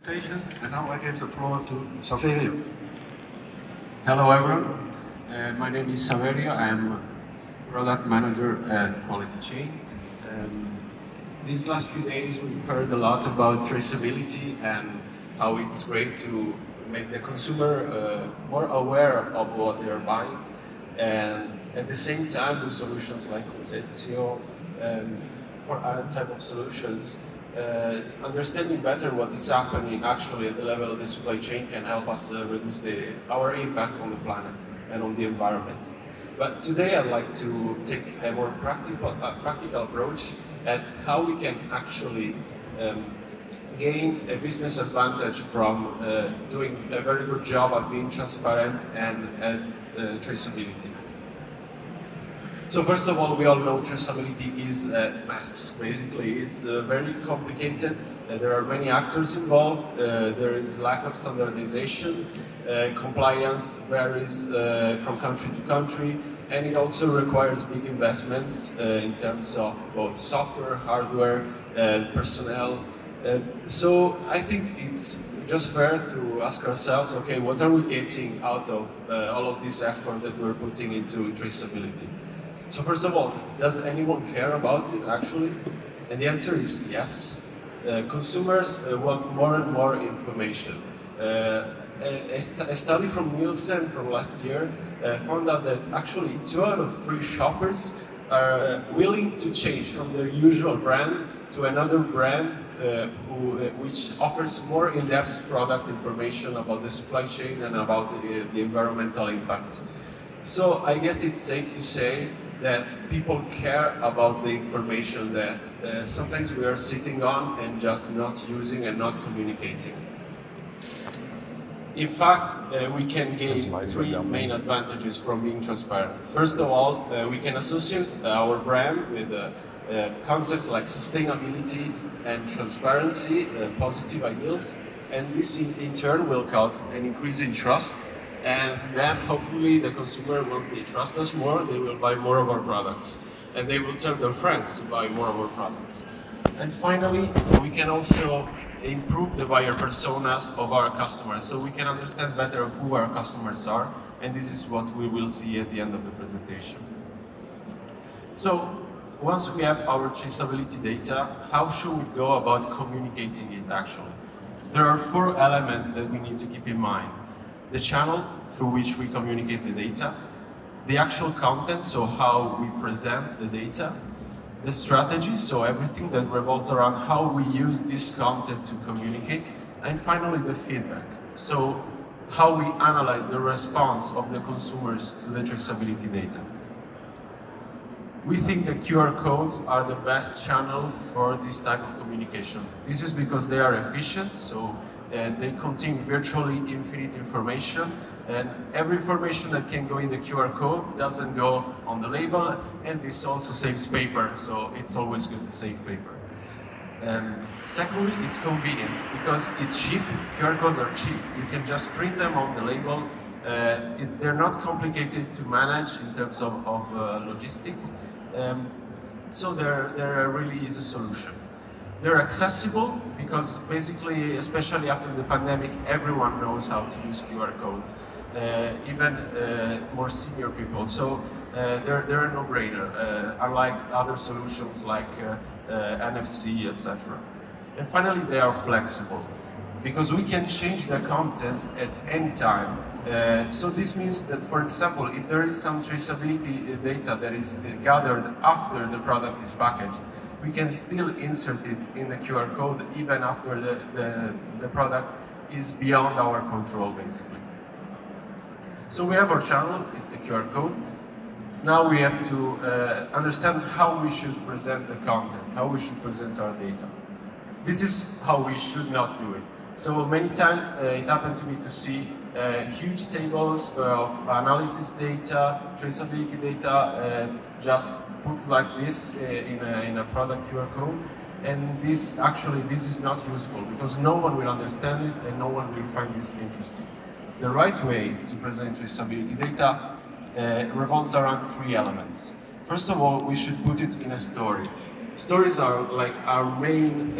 And now I give the floor to Saverio. Hello everyone, my name is Saverio. I am product manager at QualityChain. Um, these last few days we've heard a lot about traceability and how it's great to make the consumer more aware of what they're buying, and at the same time with solutions like Saverio or other type of solutions, understanding better what is happening actually at the level of the supply chain can help us reduce our impact on the planet and on the environment. But today I'd like to take a more practical approach at how we can actually um, gain a business advantage from doing a very good job at being transparent and at traceability. So first of all, we all know traceability is a mess. Basically, it's very complicated. There are many actors involved. There is lack of standardization. Compliance varies from country to country, and it also requires big investments in terms of both software, hardware, and personnel. So I think it's just fair to ask ourselves, okay, what are we getting out of all of this effort that we're putting into traceability? So first of all, does anyone care about it actually? And the answer is yes. Consumers want more and more information. A study from Nielsen from last year found out that actually 2 out of 3 shoppers are willing to change from their usual brand to another brand which offers more in-depth product information about the supply chain and about the environmental impact. So I guess it's safe to say that people care about the information that sometimes we are sitting on and just not using and not communicating. In fact, we can gain 3 main advantages from being transparent. First of all, we can associate our brand with concepts like sustainability and transparency, positive ideals, and this in turn will cause an increase in trust. And then hopefully the consumer, once they trust us more, they will buy more of our products. And they will tell their friends to buy more of our products. And finally, we can also improve the buyer personas of our customers, so we can understand better who our customers are, and this is what we will see at the end of the presentation. So, once we have our traceability data, how should we go about communicating it actually? There are 4 elements that we need to keep in mind. The channel through which we communicate the data, the actual content, so how we present the data, the strategy, so everything that revolves around how we use this content to communicate, and finally the feedback, so how we analyze the response of the consumers to the traceability data. We think that QR codes are the best channel for this type of communication. This is because they are efficient, so they contain virtually infinite information, and every information that can go in the QR code doesn't go on the label, and this also saves paper, so it's always good to save paper. Secondly, it's convenient because it's cheap. QR codes are cheap. You can just print them on the label. They're not complicated to manage in terms of logistics, so they're a really easy solution. They're accessible because basically, especially after the pandemic, everyone knows how to use QR codes, even more senior people. So they're a no-brainer, unlike other solutions like NFC, etc. And finally, they are flexible because we can change the content at any time. So this means that, for example, if there is some traceability data that is gathered after the product is packaged, we can still insert it in the QR code even after the product is beyond our control, basically. So we have our channel, it's the QR code. Now we have to understand how we should present the content, how we should present our data. This is how we should not do it. So many times it happened to me to see huge tables of analysis data, traceability data, just put like this in a product QR code. And this is not useful because no one will understand it and no one will find this interesting. The right way to present traceability data revolves around 3 elements. First of all, we should put it in a story. Stories are like our main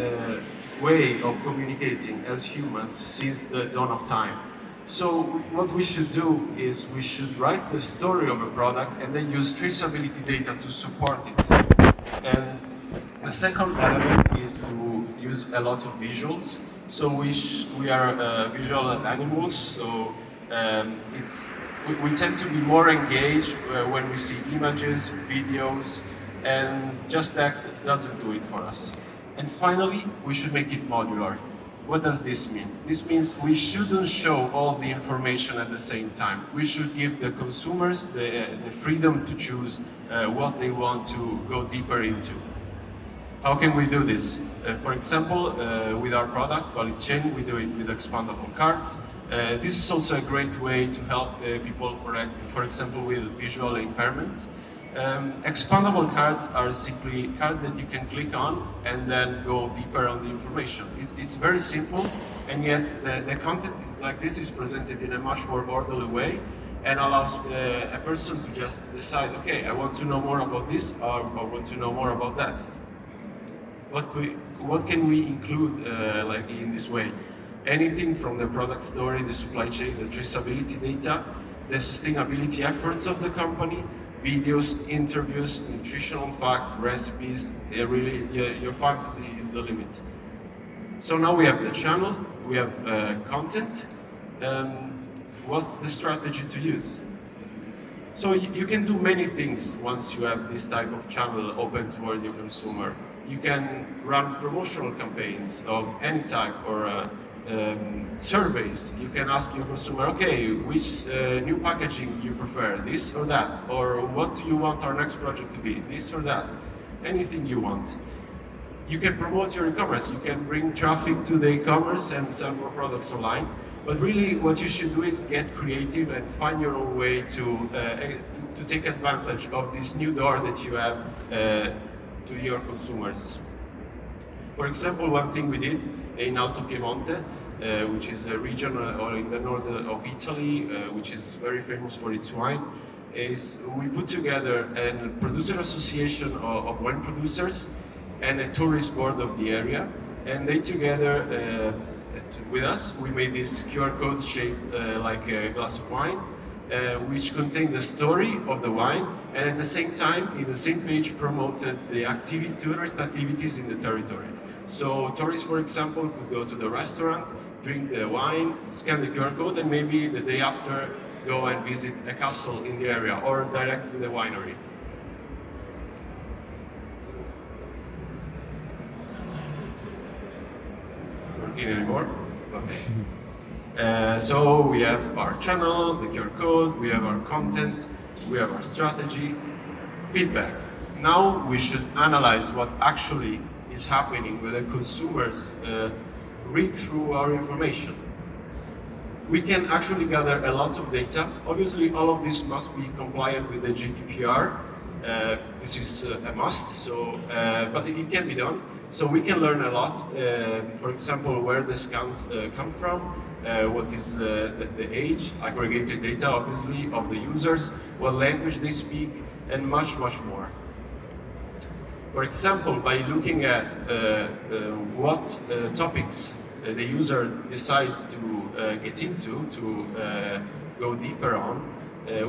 way of communicating as humans since the dawn of time. So what we should do is we should write the story of a product and then use traceability data to support it. And the second element is to use a lot of visuals. So we are visual animals, so we tend to be more engaged when we see images, videos, and just text doesn't do it for us. And finally, we should make it modular. What does this mean? This means we shouldn't show all the information at the same time. We should give the consumers the freedom to choose what they want to go deeper into. How can we do this? For example, with our product, QualityChain, we do it with expandable cards. This is also a great way to help people, for example, with visual impairments. Expandable cards are simply cards that you can click on and then go deeper on the information. It's very simple, and yet the content is like this is presented in a much more orderly way and allows a person to just decide, okay, I want to know more about this, or I want to know more about that. What can we include like in this way? Anything from the product story, the supply chain, the traceability data, the sustainability efforts of the company, videos, interviews, nutritional facts, recipes. Really, your fantasy is the limit. So now we have the channel, we have content. What's the strategy to use? So you can do many things once you have this type of channel open toward your consumer. You can run promotional campaigns of any type, or surveys. You can ask your consumer, okay, which new packaging you prefer, this or that? Or what do you want our next project to be, this or that? Anything you want. You can promote your e-commerce. You can bring traffic to the e-commerce and sell more products online. But really, what you should do is get creative and find your own way to take advantage of this new door that you have to your consumers. For example, one thing we did in Alto Piemonte, which is a region or in the north of Italy, which is very famous for its wine, is we put together a producer association of wine producers and a tourist board of the area, and they together with us, we made these QR codes shaped like a glass of wine, which contained the story of the wine, and at the same time, in the same page, promoted the tourist activities in the territory. So tourists, for example, could go to the restaurant, drink the wine, scan the QR code, and maybe the day after go and visit a castle in the area or directly the winery. Working anymore? Okay. So we have our channel, the QR code, we have our content, we have our strategy, feedback. Now we should analyze what actually is happening when the consumers read through our information. We can actually gather a lot of data. Obviously, all of this must be compliant with the GDPR. This is a must, so, but it can be done. So we can learn a lot. For example, where the scans come from, what is the age, aggregated data, obviously, of the users, what language they speak, and much, much more. For example, by looking at what topics the user decides to get into, to go deeper on,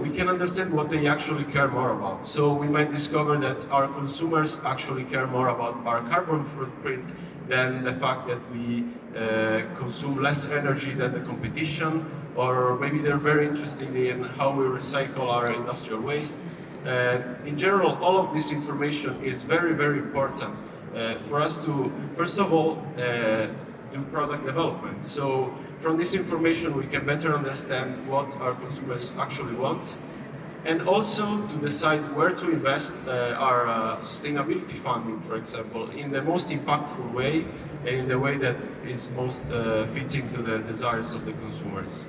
we can understand what they actually care more about. So we might discover that our consumers actually care more about our carbon footprint than the fact that we consume less energy than the competition, or maybe they're very interested in how we recycle our industrial waste. In general, all of this information is very, very important for us to, first of all, do product development. So from this information, we can better understand what our consumers actually want, and also to decide where to invest our sustainability funding, for example, in the most impactful way and in the way that is most fitting to the desires of the consumers.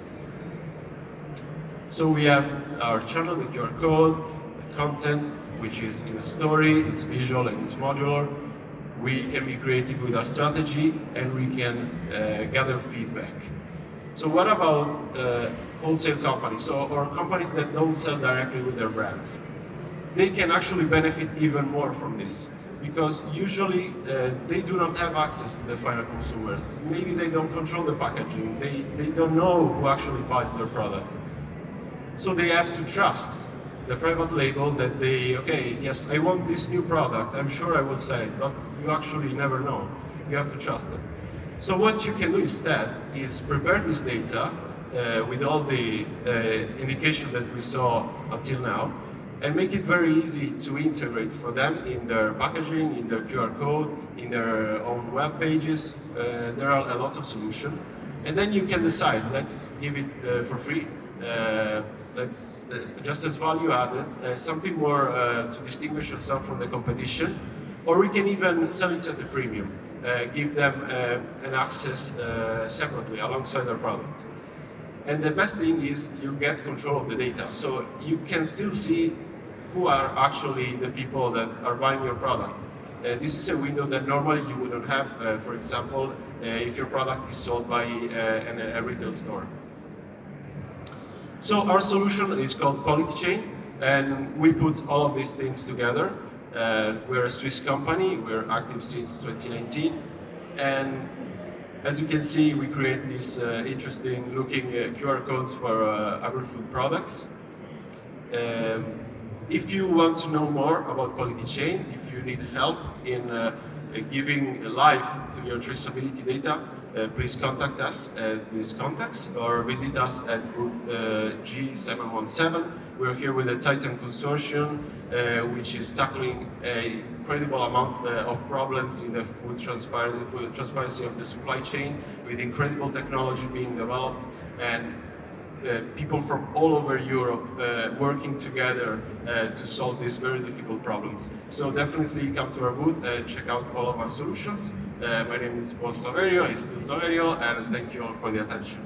So we have our channel, the QR code, the content, which is in a story, it's visual and it's modular. We can be creative with our strategy, and we can gather feedback. So what about wholesale companies, or companies that don't sell directly with their brands? They can actually benefit even more from this. because usually they do not have access to the final consumer. Maybe they don't control the packaging, they don't know who actually buys their products. So they have to trust the private label that okay, yes, I want this new product, I'm sure I will sell it, but you actually never know. You have to trust them. So what you can do instead is prepare this data with all the indication that we saw until now, and make it very easy to integrate for them in their packaging, in their QR code, in their own web pages. There are a lot of solutions. And then you can decide, let's give it for free. Let's just as value added, something more to distinguish yourself from the competition, or we can even sell it at a premium, give them an access separately alongside our product. And the best thing is you get control of the data, so you can still see who are actually the people that are buying your product. This is a window that normally you wouldn't have, for example, if your product is sold by a retail store. So our solution is called QualityChain, and we put all of these things together. We're a Swiss company, we're active since 2019, and as you can see, we create these interesting looking QR codes for agri-food products. If you want to know more about QualityChain, if you need help in giving life to your traceability data, please contact us at these contacts or visit us at booth G717. We're here with the Titan Consortium, which is tackling an incredible amount of problems in the food transparency of the supply chain, with incredible technology being developed, and people from all over Europe working together to solve these very difficult problems. So definitely come to our booth and check out all of our solutions. My name was Saverio, it's still Saverio, and thank you all for the attention.